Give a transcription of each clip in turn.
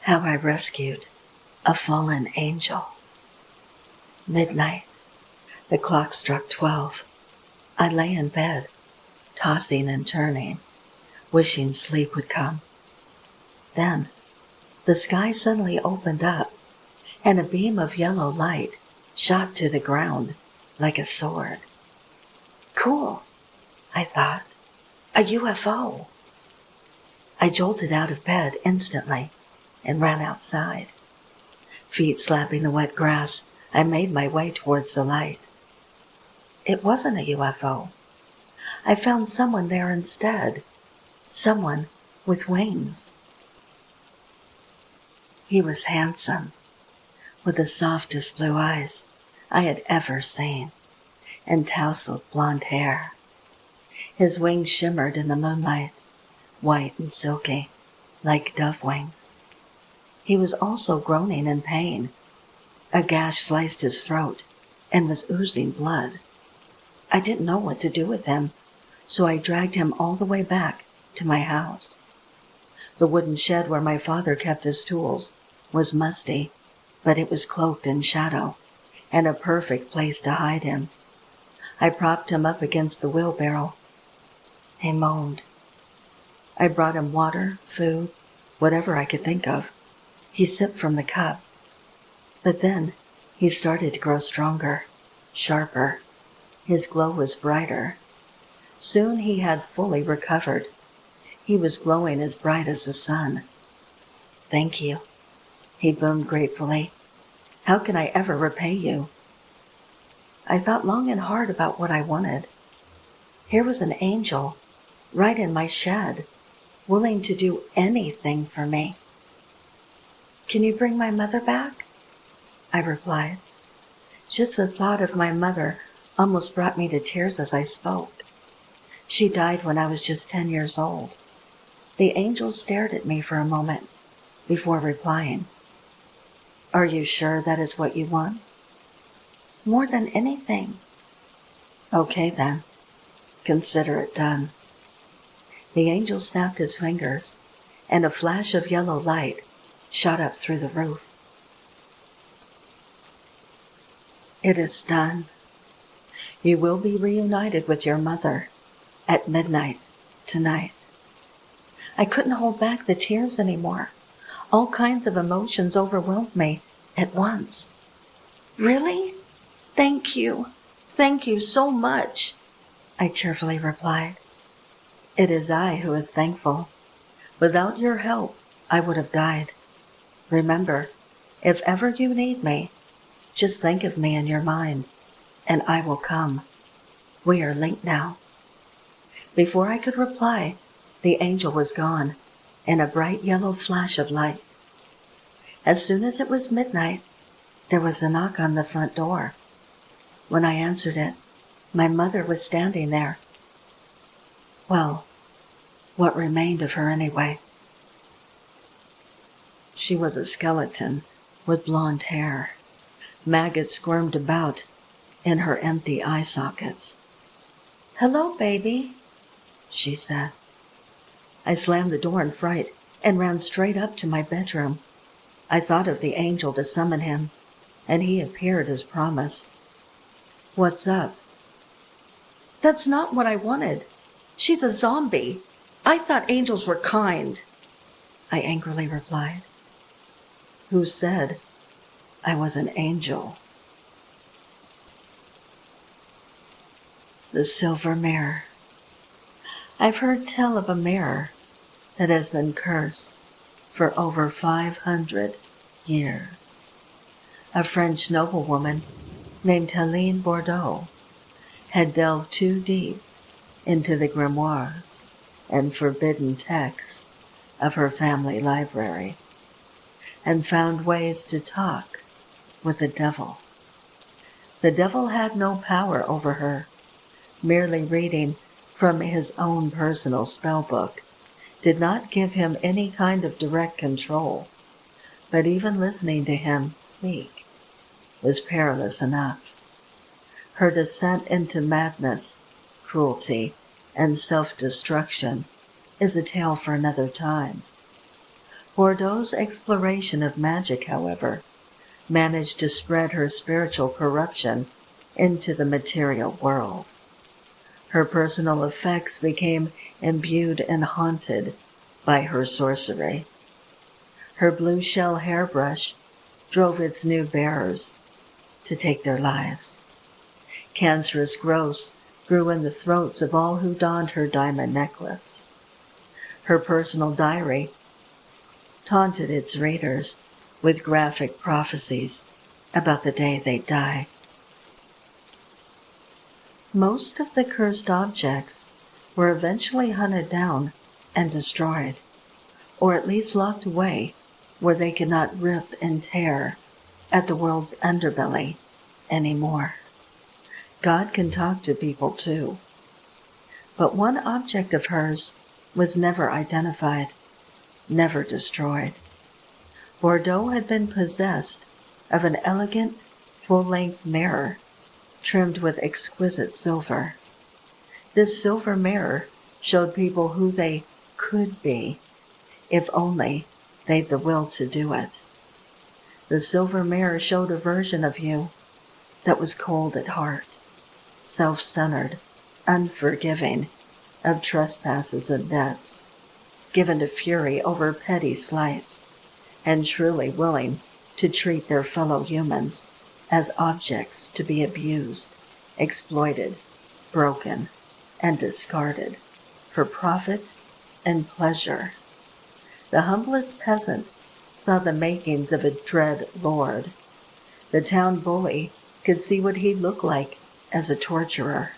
How I Rescued a Fallen Angel. Midnight. The clock struck 12. I lay in bed, tossing and turning, wishing sleep would come. Then, the sky suddenly opened up, and a beam of yellow light shot to the ground like a sword. Cool, I thought. A UFO. I jolted out of bed instantly and ran outside. Feet slapping the wet grass, I made my way towards the light. It wasn't a UFO. I found someone there instead. Someone with wings. He was handsome, with the softest blue eyes I had ever seen, and tousled blonde hair. His wings shimmered in the moonlight, white and silky, like dove wings. He was also groaning in pain. A gash sliced his throat and was oozing blood. I didn't know what to do with him, so I dragged him all the way back to my house. The wooden shed where my father kept his tools was musty, but it was cloaked in shadow and a perfect place to hide him. I propped him up against the wheelbarrow. He moaned. I brought him water, food, whatever I could think of. He sipped from the cup. But then he started to grow stronger, sharper. His glow was brighter. Soon he had fully recovered. He was glowing as bright as the sun. Thank you, he boomed gratefully. How can I ever repay you? I thought long and hard about what I wanted. Here was an angel, right in my shed, willing to do anything for me. Can you bring my mother back? I replied. Just the thought of my mother almost brought me to tears as I spoke. She died when I was just 10 years old. The angel stared at me for a moment before replying. Are you sure that is what you want? More than anything. Okay then. Consider it done. The angel snapped his fingers, and a flash of yellow light shot up through the roof. It is done. You will be reunited with your mother at midnight tonight. I couldn't hold back the tears anymore. All kinds of emotions overwhelmed me at once. Really? Thank you. Thank you so much, I cheerfully replied. It is I who is thankful. Without your help, I would have died. Remember, if ever you need me, just think of me in your mind, and I will come. We are linked now. Before I could reply, the angel was gone, in a bright yellow flash of light. As soon as it was midnight, there was a knock on the front door. When I answered it, my mother was standing there. Well, what remained of her anyway? She was a skeleton with blonde hair. Maggots squirmed about in her empty eye sockets. Hello, baby, she said. I slammed the door in fright and ran straight up to my bedroom. I thought of the angel to summon him, and he appeared as promised. What's up? That's not what I wanted. She's a zombie. I thought angels were kind, I angrily replied. Who said I was an angel? The silver mirror. I've heard tell of a mirror that has been cursed for over 500 years. A French noblewoman named Helene Bordeaux had delved too deep into the grimoires and forbidden texts of her family library and found ways to talk with the devil. The devil had no power over her. Merely reading from his own personal spell book did not give him any kind of direct control, but even listening to him speak was perilous enough. Her descent into madness, cruelty, and self-destruction is a tale for another time. Bordeaux's exploration of magic, however, managed to spread her spiritual corruption into the material world. Her personal effects became imbued and haunted by her sorcery. Her blue shell hairbrush drove its new bearers to take their lives. Cancerous growths grew in the throats of all who donned her diamond necklace. Her personal diary taunted its readers with graphic prophecies about the day they'd die. Most of the cursed objects were eventually hunted down and destroyed, or at least locked away where they could not rip and tear at the world's underbelly anymore. God can talk to people too. But one object of hers was never identified, never destroyed. Bordeaux had been possessed of an elegant, full-length mirror trimmed with exquisite silver. This silver mirror showed people who they could be, if only they'd the will to do it. The silver mirror showed a version of you that was cold at heart, self-centered, unforgiving of trespasses and debts, given to fury over petty slights, and truly willing to treat their fellow humans as objects to be abused, exploited, broken, and discarded for profit and pleasure. The humblest peasant saw the makings of a dread lord. The town bully could see what he'd look like as a torturer.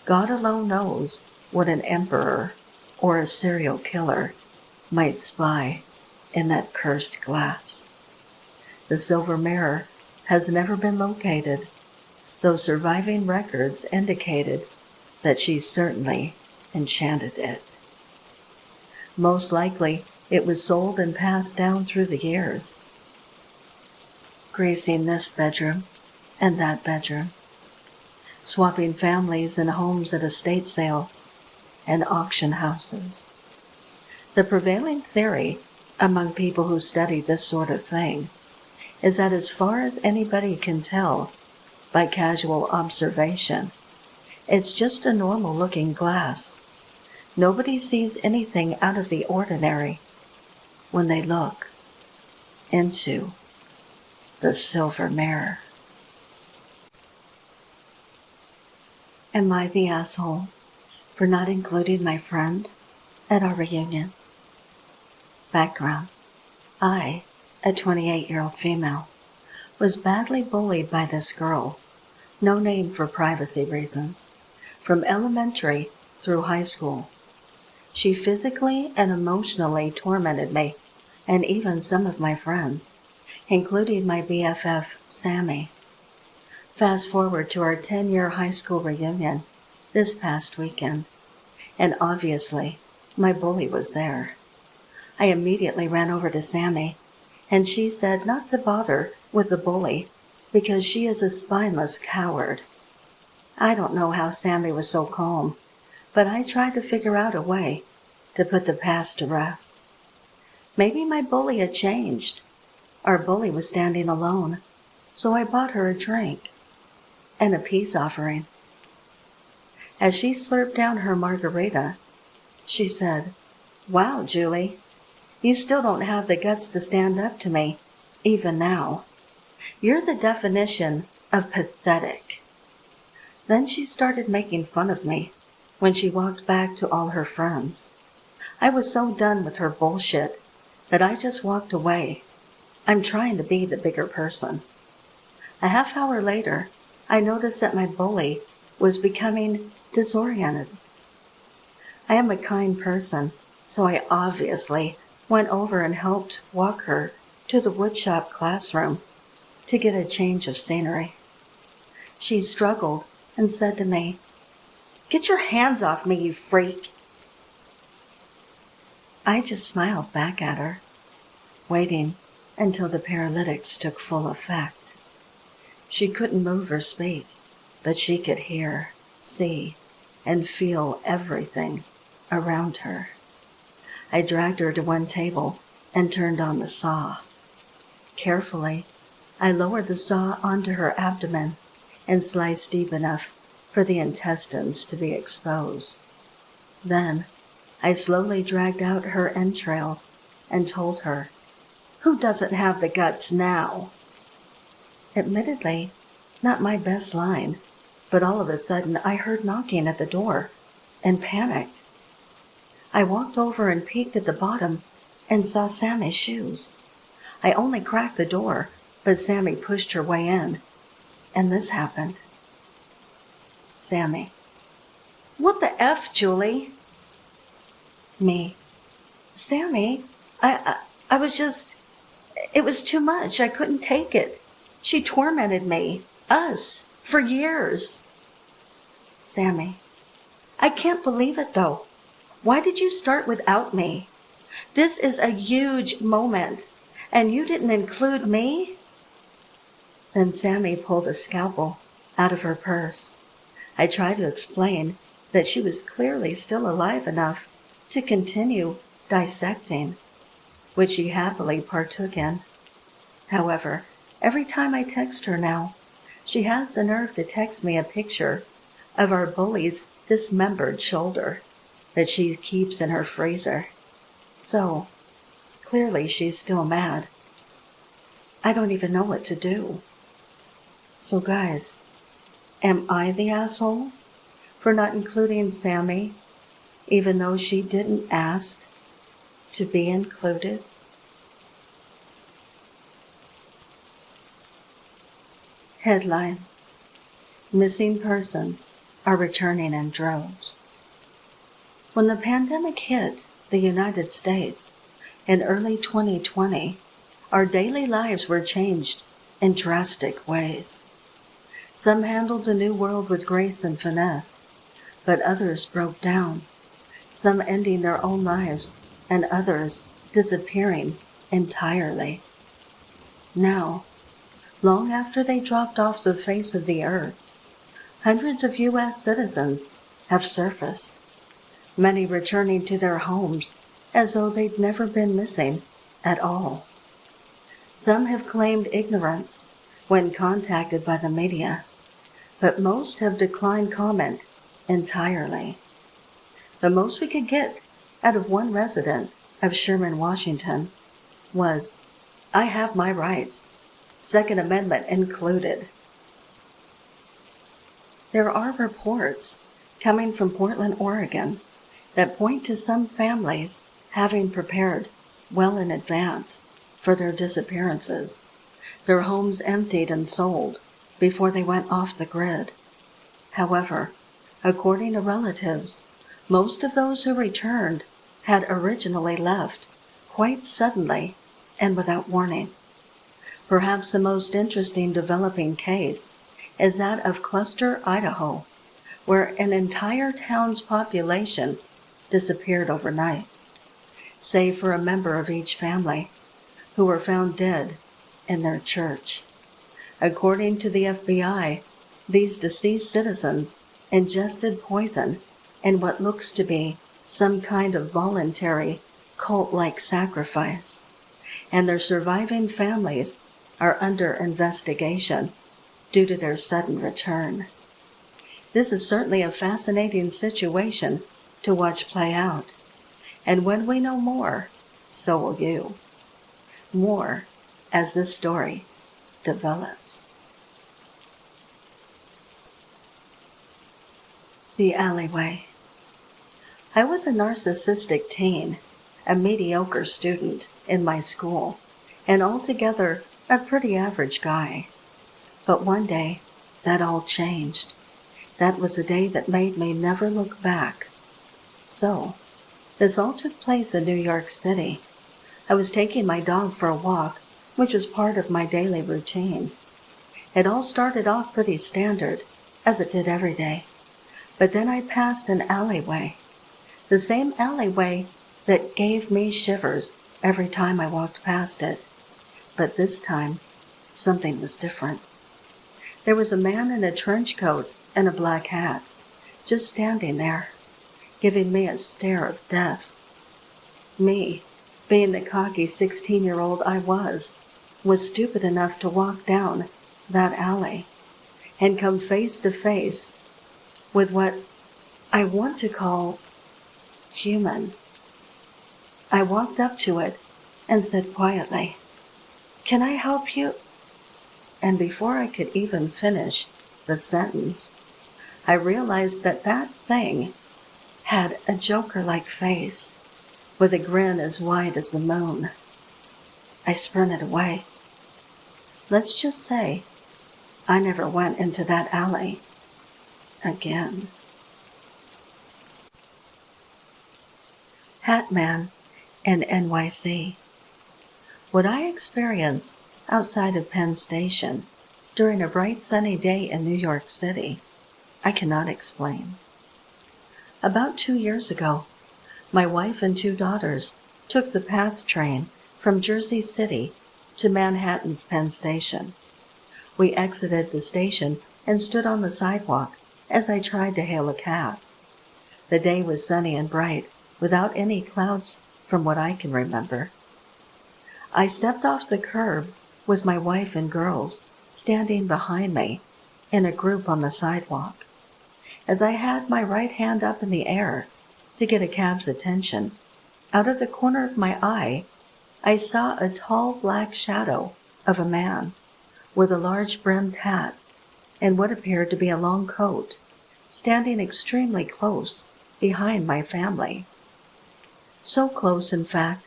God alone knows what an emperor or a serial killer might spy in that cursed glass. The silver mirror has never been located, though surviving records indicated that she certainly enchanted it. Most likely, it was sold and passed down through the years, gracing this bedroom and that bedroom, swapping families and homes at estate sales and auction houses. The prevailing theory among people who study this sort of thing is that as far as anybody can tell by casual observation, it's just a normal-looking glass. Nobody sees anything out of the ordinary when they look into the silver mirror. Am I the asshole for not including my friend at our reunion? Background: I, a 28-year-old female, was badly bullied by this girl, no name for privacy reasons, from elementary through high school. She physically and emotionally tormented me, and even some of my friends, including my BFF, Sammy. Fast forward to our 10-year high school reunion this past weekend, and obviously, my bully was there. I immediately ran over to Sammy, and she said not to bother with the bully because she is a spineless coward. I don't know how Sammy was so calm, but I tried to figure out a way to put the past to rest. Maybe my bully had changed. Our bully was standing alone, so I bought her a drink and a peace offering. As she slurped down her margarita, she said, "Wow, Julie, you still don't have the guts to stand up to me, even now. You're the definition of pathetic." Then she started making fun of me when she walked back to all her friends. I was so done with her bullshit that I just walked away. I'm trying to be the bigger person. A half hour later, I noticed that my bully was becoming disoriented. I am a kind person, so I obviously went over and helped walk her to the woodshop classroom to get a change of scenery. She struggled and said to me, "Get your hands off me, you freak." I just smiled back at her, waiting until the paralytics took full effect. She couldn't move or speak, but she could hear, see, and feel everything around her. I dragged her to one table and turned on the saw. Carefully, I lowered the saw onto her abdomen and sliced deep enough for the intestines to be exposed. Then, I slowly dragged out her entrails and told her, "Who doesn't have the guts now?" Admittedly, not my best line, but all of a sudden I heard knocking at the door and panicked. I walked over and peeked at the bottom and saw Sammy's shoes. I only cracked the door, but Sammy pushed her way in, and this happened. Sammy: "What the F, Julie?" Me: "Sammy, I was just, it was too much. I couldn't take it. She tormented me, us, for years." Sammy: "I can't believe it though. Why did you start without me? This is a huge moment, and you didn't include me?" Then Sammy pulled a scalpel out of her purse. I tried to explain that she was clearly still alive enough to continue dissecting, which she happily partook in. However, every time I text her now, she has the nerve to text me a picture of our bully's dismembered shoulder that she keeps in her freezer. So, clearly she's still mad. I don't even know what to do. So guys, am I the asshole for not including Sammy, even though she didn't ask to be included? Headline: Missing persons are returning in droves. When the pandemic hit the United States in early 2020, our daily lives were changed in drastic ways. Some handled the new world with grace and finesse, but others broke down, some ending their own lives and others disappearing entirely. Now, long after they dropped off the face of the earth, hundreds of U.S. citizens have surfaced, many returning to their homes as though they'd never been missing at all. Some have claimed ignorance when contacted by the media, but most have declined comment entirely. The most we could get out of one resident of Sherman, Washington was, "I have my rights, Second Amendment included." There are reports coming from Portland, Oregon, that point to some families having prepared well in advance for their disappearances, their homes emptied and sold before they went off the grid. However, according to relatives, most of those who returned had originally left quite suddenly and without warning. Perhaps the most interesting developing case is that of Cluster, Idaho, where an entire town's population disappeared overnight, save for a member of each family, who were found dead in their church. According to the FBI, these deceased citizens ingested poison in what looks to be some kind of voluntary cult-like sacrifice, and their surviving families are under investigation due to their sudden return. This is certainly a fascinating situation to watch play out, and when we know more, so will you. More as this story develops. The alleyway. I was a narcissistic teen, a mediocre student in my school, and altogether a pretty average guy. But one day, that all changed. That was a day that made me never look back. So, this all took place in New York City. I was taking my dog for a walk, which was part of my daily routine. It all started off pretty standard, as it did every day. But then I passed an alleyway, the same alleyway that gave me shivers every time I walked past it. But this time, something was different. There was a man in a trench coat and a black hat, just standing there, giving me a stare of death. Me, being the cocky 16-year-old I was stupid enough to walk down that alley and come face to face with what I want to call human. I walked up to it and said quietly, "Can I help you?" And before I could even finish the sentence, I realized that that thing had a Joker-like face with a grin as wide as the moon. I sprinted away. Let's just say I never went into that alley again. Hat Man in NYC. What I experienced outside of Penn Station during a bright sunny day in New York City, I cannot explain. About 2 years ago, my wife and 2 daughters took the PATH train from Jersey City to Manhattan's Penn Station. We exited the station and stood on the sidewalk as I tried to hail a cab. The day was sunny and bright, without any clouds from what I can remember. I stepped off the curb with my wife and girls standing behind me in a group on the sidewalk. As I had my right hand up in the air to get a cab's attention, out of the corner of my eye, I saw a tall black shadow of a man with a large brimmed hat and what appeared to be a long coat, standing extremely close behind my family. So close, in fact,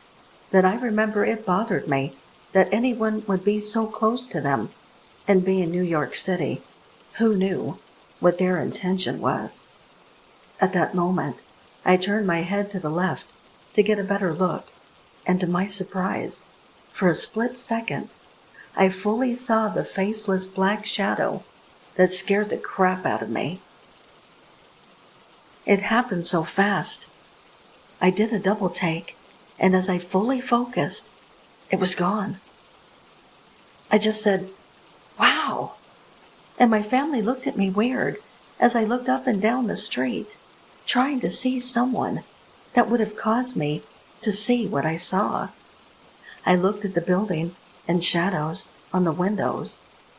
that I remember it bothered me that anyone would be so close to them, and being New York City, who knew what their intention was? At that moment, I turned my head to the left to get a better look, and to my surprise, for a split second, I fully saw the faceless black shadow that scared the crap out of me. It happened so fast. I did a double take, and as I fully focused, it was gone. I just said, "Wow!" And my family looked at me weird as I looked up and down the street, trying to see someone that would have caused me to see what I saw. I looked at the building and shadows on the windows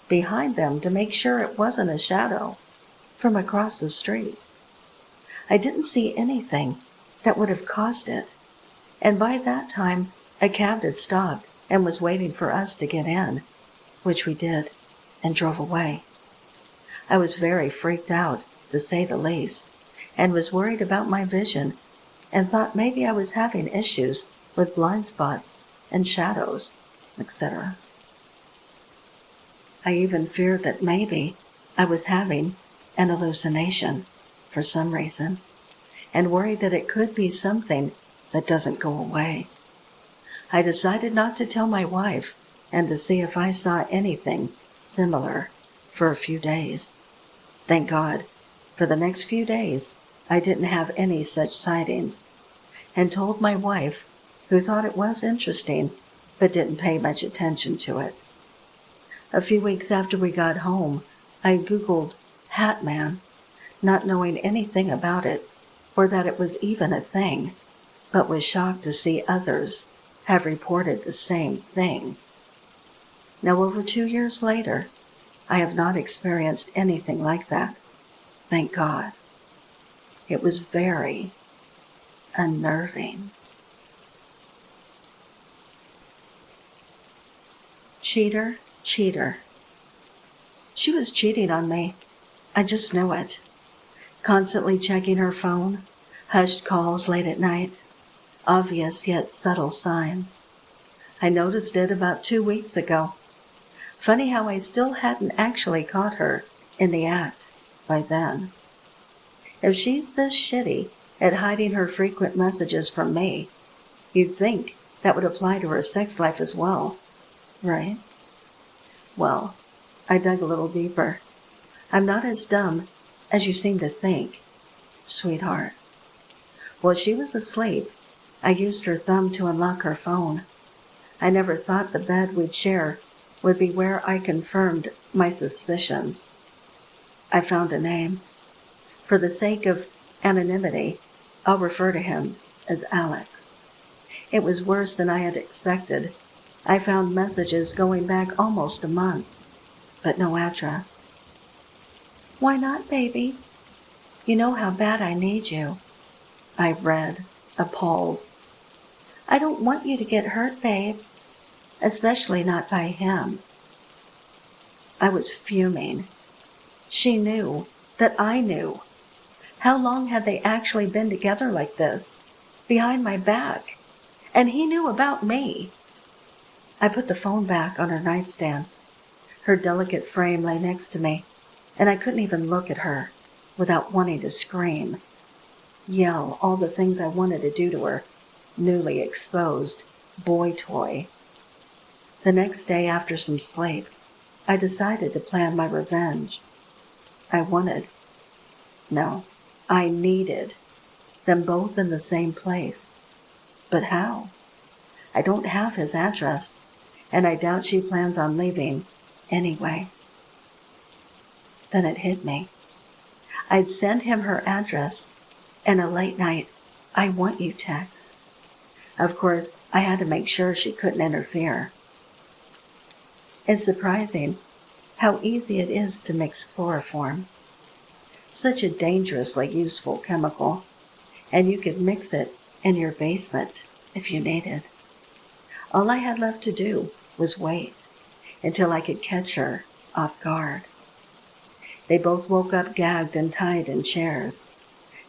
behind them to make sure it wasn't a shadow from across the street. I didn't see anything that would have caused it, and by that time a cab had stopped and was waiting for us to get in, which we did, and drove away. I was very freaked out, to say the least, and was worried about my vision, and thought maybe I was having issues with blind spots and shadows, etc. I even feared that maybe I was having an hallucination for some reason, and worried that it could be something that doesn't go away. I decided not to tell my wife and to see if I saw anything similar for a few days. Thank God, for the next few days, I didn't have any such sightings, and told my wife, who thought it was interesting, but didn't pay much attention to it. A few weeks after we got home, I Googled Hat Man, not knowing anything about it, or that it was even a thing, but was shocked to see others have reported the same thing. Now, over 2 years later, I have not experienced anything like that. Thank God. It was very unnerving. Cheater, cheater. She was cheating on me. I just knew it. Constantly checking her phone, hushed calls late at night, obvious yet subtle signs. I noticed it about 2 weeks ago. Funny how I still hadn't actually caught her in the act by then. If she's this shitty at hiding her frequent messages from me, you'd think that would apply to her sex life as well, right? Well, I dug a little deeper. I'm not as dumb as you seem to think, sweetheart. While she was asleep, I used her thumb to unlock her phone. I never thought the bed we'd share would be where I confirmed my suspicions. I found a name. For the sake of anonymity, I'll refer to him as Alex. It was worse than I had expected. I found messages going back almost a month, but no address. "Why not, baby? You know how bad I need you." I read, appalled. "I don't want you to get hurt, babe. Especially not by him." I was fuming. She knew that I knew. How long had they actually been together like this, behind my back? And he knew about me. I put the phone back on her nightstand. Her delicate frame lay next to me, and I couldn't even look at her without wanting to scream, yell all the things I wanted to do to her newly exposed boy toy. The next day, after some sleep, I decided to plan my revenge. I needed them both in the same place. But how? I don't have his address, and I doubt she plans on leaving anyway. Then it hit me. I'd sent him her address and a late night "I want you" text. Of course, I had to make sure she couldn't interfere. It's surprising how easy it is to mix chloroform. Such a dangerously useful chemical, and you could mix it in your basement if you needed. All I had left to do was wait until I could catch her off guard. They both woke up gagged and tied in chairs.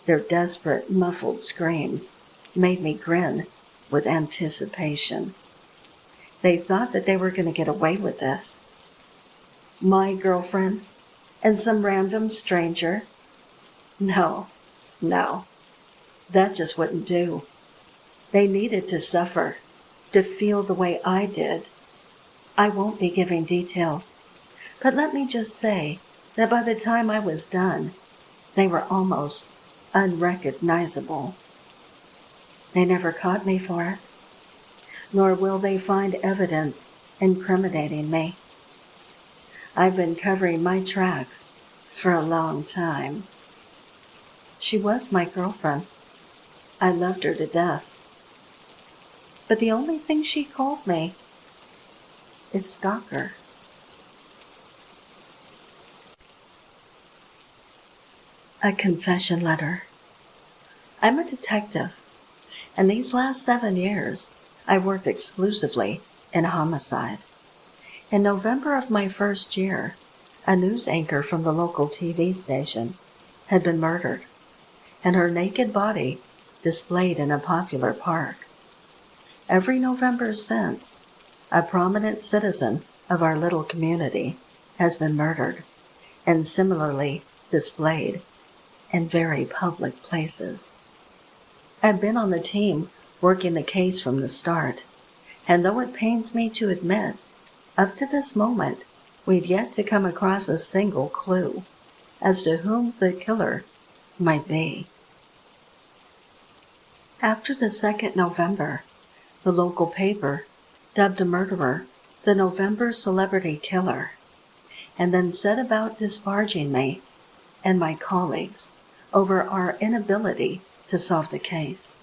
Their desperate, muffled screams made me grin with anticipation. They thought that they were going to get away with this. My girlfriend and some random stranger? No, that just wouldn't do. They needed to suffer, to feel the way I did. I won't be giving details, but let me just say that by the time I was done, they were almost unrecognizable. They never caught me for it, nor will they find evidence incriminating me. I've been covering my tracks for a long time. She was my girlfriend. I loved her to death. But the only thing she called me is stalker. A confession letter. I'm a detective, and these last 7 years, I worked exclusively in homicide. In November of my first year, a news anchor from the local TV station had been murdered, and her naked body displayed in a popular park. Every November since, a prominent citizen of our little community has been murdered and similarly displayed in very public places. I've been on the team working the case from the start, and though it pains me to admit, up to this moment, we've yet to come across a single clue as to whom the killer might be. After the 2nd November, the local paper dubbed a murderer the November Celebrity Killer, and then set about disparaging me and my colleagues over our inability to solve the case.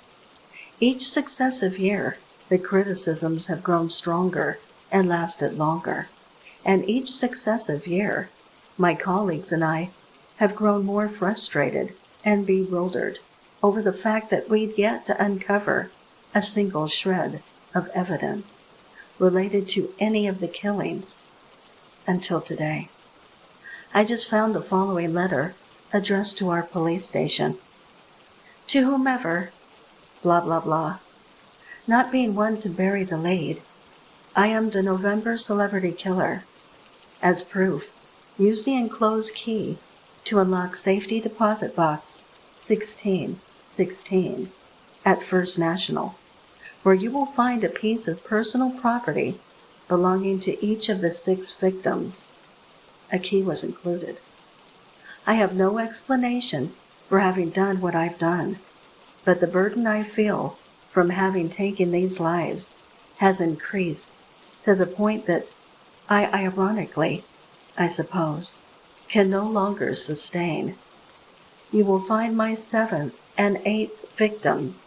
Each successive year, the criticisms have grown stronger and lasted longer, and each successive year, my colleagues and I have grown more frustrated and bewildered over the fact that we'd yet to uncover a single shred of evidence related to any of the killings until today. I just found the following letter addressed to our police station. To whomever, blah blah blah. Not being one to bury the lead, I am the November Celebrity Killer. As proof, use the enclosed key to unlock Safety Deposit Box 1616 at First National, where you will find a piece of personal property belonging to each of the 6 victims. A key was included. I have no explanation for having done what I've done, but the burden I feel from having taken these lives has increased to the point that I ironically, I suppose, can no longer sustain. You will find my 7th and 8th victims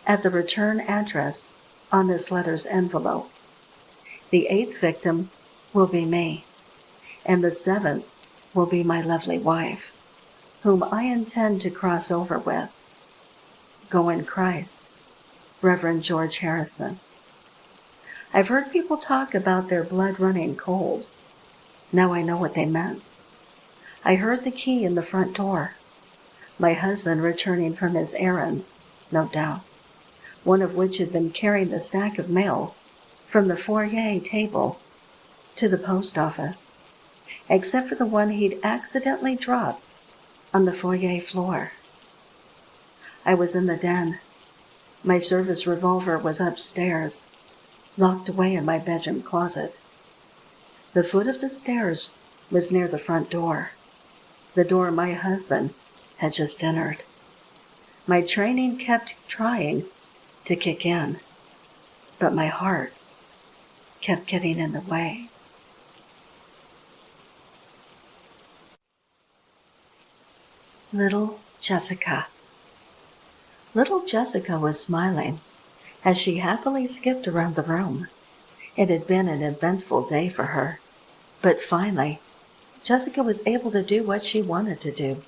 at the return address on this letter's envelope. The 8th victim will be me, and the 7th will be my lovely wife, whom I intend to cross over with. Go in Christ, Reverend George Harrison. I've heard people talk about their blood running cold. Now I know what they meant. I heard the key in the front door. My husband returning from his errands, no doubt, one of which had been carrying the stack of mail from the foyer table to the post office, except for the one he'd accidentally dropped on the foyer floor. I was in the den. My service revolver was upstairs, locked away in my bedroom closet. The foot of the stairs was near the front door, the door my husband had just entered. My training kept trying to kick in, but my heart kept getting in the way. Little Jessica. Little Jessica was smiling as she happily skipped around the room. It had been an eventful day for her, but finally, Jessica was able to do what she wanted to do.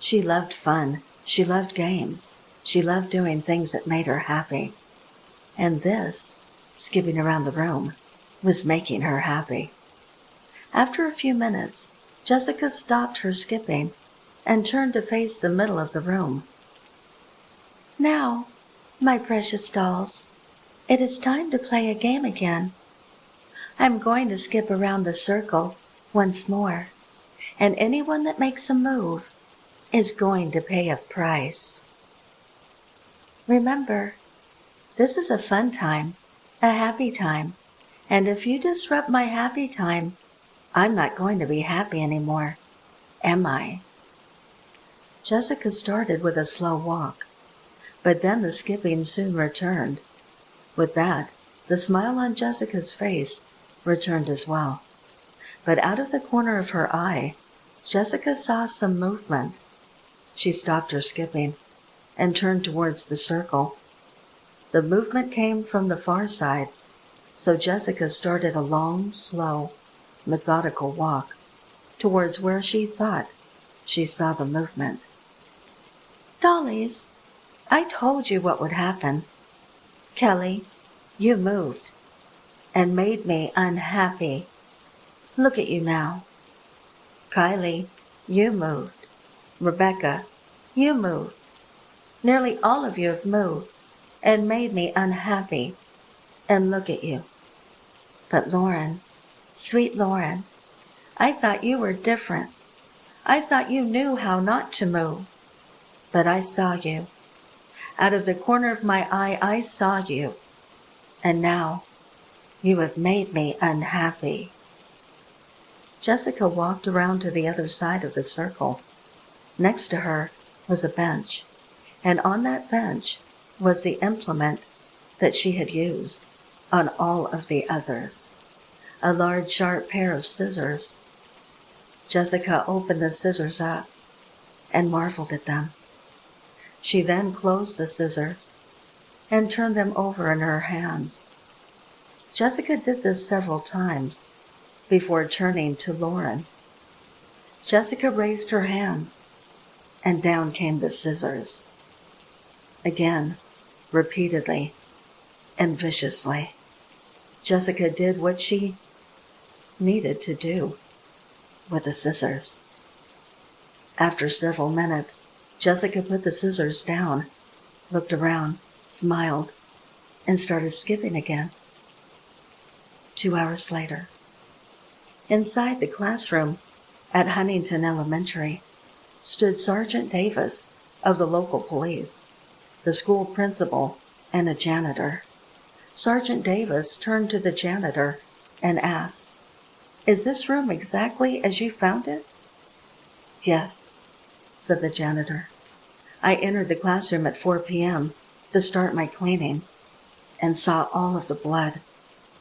She loved fun. She loved games. She loved doing things that made her happy. And this, skipping around the room, was making her happy. After a few minutes, Jessica stopped her skipping and turned to face the middle of the room. Now, my precious dolls, it is time to play a game again. I'm going to skip around the circle once more, and anyone that makes a move is going to pay a price. Remember, this is a fun time, a happy time, and if you disrupt my happy time, I'm not going to be happy anymore, am I? Jessica started with a slow walk, but then the skipping soon returned. With that, the smile on Jessica's face returned as well. But out of the corner of her eye, Jessica saw some movement. She stopped her skipping and turned towards the circle. The movement came from the far side, so Jessica started a long, slow, methodical walk towards where she thought she saw the movement. Dollies, I told you what would happen. Kelly, you moved and made me unhappy. Look at you now. Kylie, you moved. Rebecca, you moved. Nearly all of you have moved and made me unhappy. And look at you. But Lauren, sweet Lauren, I thought you were different. I thought you knew how not to move. But I saw you. Out of the corner of my eye, I saw you. And now, you have made me unhappy. Jessica walked around to the other side of the circle. Next to her was a bench, and on that bench was the implement that she had used on all of the others, a large sharp pair of scissors. Jessica opened the scissors up and marveled at them. She then closed the scissors and turned them over in her hands. Jessica did this several times before turning to Lauren. Jessica raised her hands, and down came the scissors. Again, repeatedly, and viciously, Jessica did what she needed to do with the scissors. After several minutes, Jessica put the scissors down, looked around, smiled, and started skipping again. 2 hours later, inside the classroom at Huntington Elementary stood Sergeant Davis of the local police, the school principal, and a janitor. Sergeant Davis turned to the janitor and asked, "Is this room exactly as you found it?" "Yes," said the janitor. "I entered the classroom at 4 p.m. to start my cleaning and saw all of the blood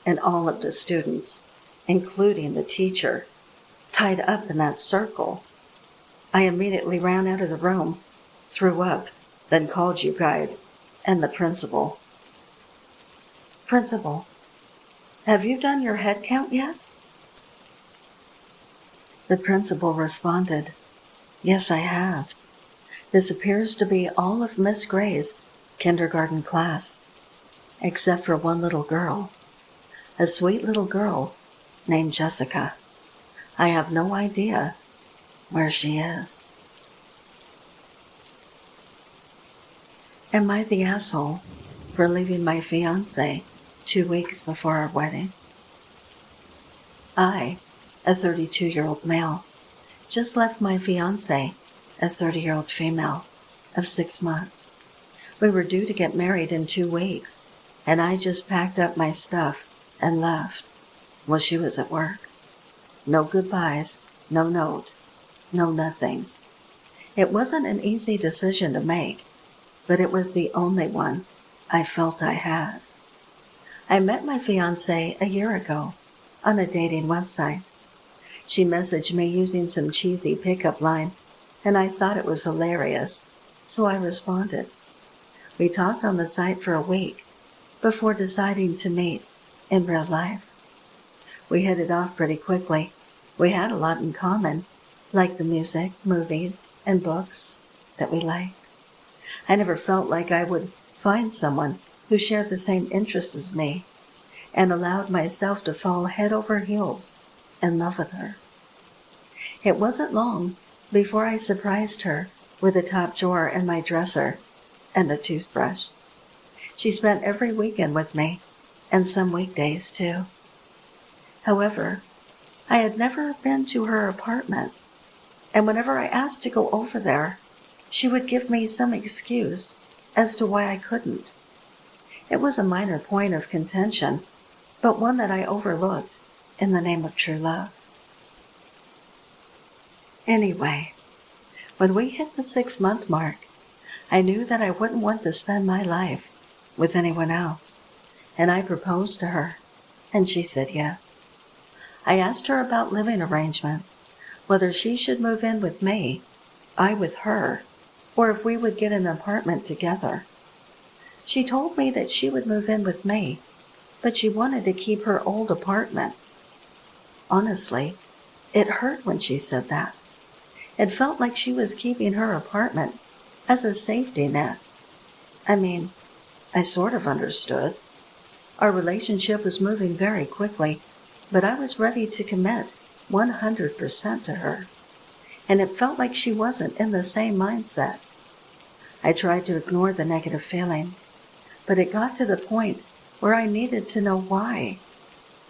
and all of the students, including the teacher, tied up in that circle. I immediately ran out of the room, threw up, then called you guys and the principal." Principal, have you done your head count yet? The principal responded, Yes, I have. This appears to be all of Miss Gray's kindergarten class, except for one little girl, a sweet little girl named Jessica. I have no idea where she is. Am I the asshole for leaving my fiance 2 weeks before our wedding? I, a 32-year-old male, just left my fiance, a 30-year-old female, of 6 months. We were due to get married in 2 weeks, and I just packed up my stuff and left while she was at work. No goodbyes, no note, no nothing. It wasn't an easy decision to make, but it was the only one I felt I had. I met my fiancé a year ago on a dating website. She messaged me using some cheesy pickup line, and I thought it was hilarious, so I responded. We talked on the site for a week before deciding to meet in real life. We hit it off pretty quickly. We had a lot in common, like the music, movies, and books that we liked. I never felt like I would find someone who shared the same interests as me, and allowed myself to fall head over heels in love with her. It wasn't long before I surprised her with a top drawer in my dresser and a toothbrush. She spent every weekend with me, and some weekdays too. However, I had never been to her apartment, and whenever I asked to go over there, she would give me some excuse as to why I couldn't. It was a minor point of contention, but one that I overlooked in the name of true love. Anyway, when we hit the 6-month mark, I knew that I wouldn't want to spend my life with anyone else, and I proposed to her, and she said yes. I asked her about living arrangements, whether she should move in with me, I with her, or if we would get an apartment together. She told me that she would move in with me, but she wanted to keep her old apartment. Honestly, it hurt when she said that. It felt like she was keeping her apartment as a safety net. I mean, I sort of understood. Our relationship was moving very quickly, but I was ready to commit 100% to her, and it felt like she wasn't in the same mindset. I tried to ignore the negative feelings, but it got to the point where I needed to know why,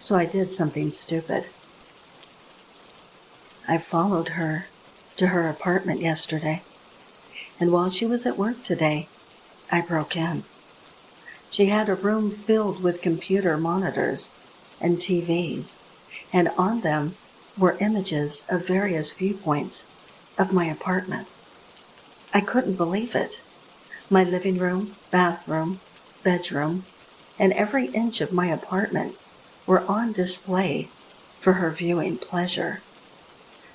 so I did something stupid. I followed her to her apartment yesterday, and while she was at work today, I broke in. She had a room filled with computer monitors and TVs, and on them were images of various viewpoints of my apartment. I couldn't believe it. My living room, bathroom, bedroom, and every inch of my apartment were on display for her viewing pleasure.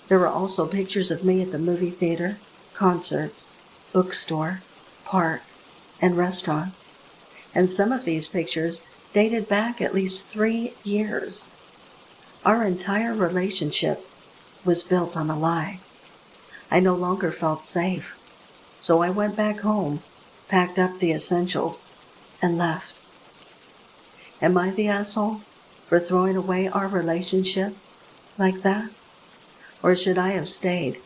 There were also pictures of me at the movie theater, concerts, bookstore, park, and restaurants, and some of these pictures dated back at least 3 years. Our entire relationship was built on a lie. I no longer felt safe, so I went back home, packed up the essentials, and left. Am I the asshole for throwing away our relationship like that? Or should I have stayed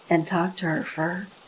and talked to her first?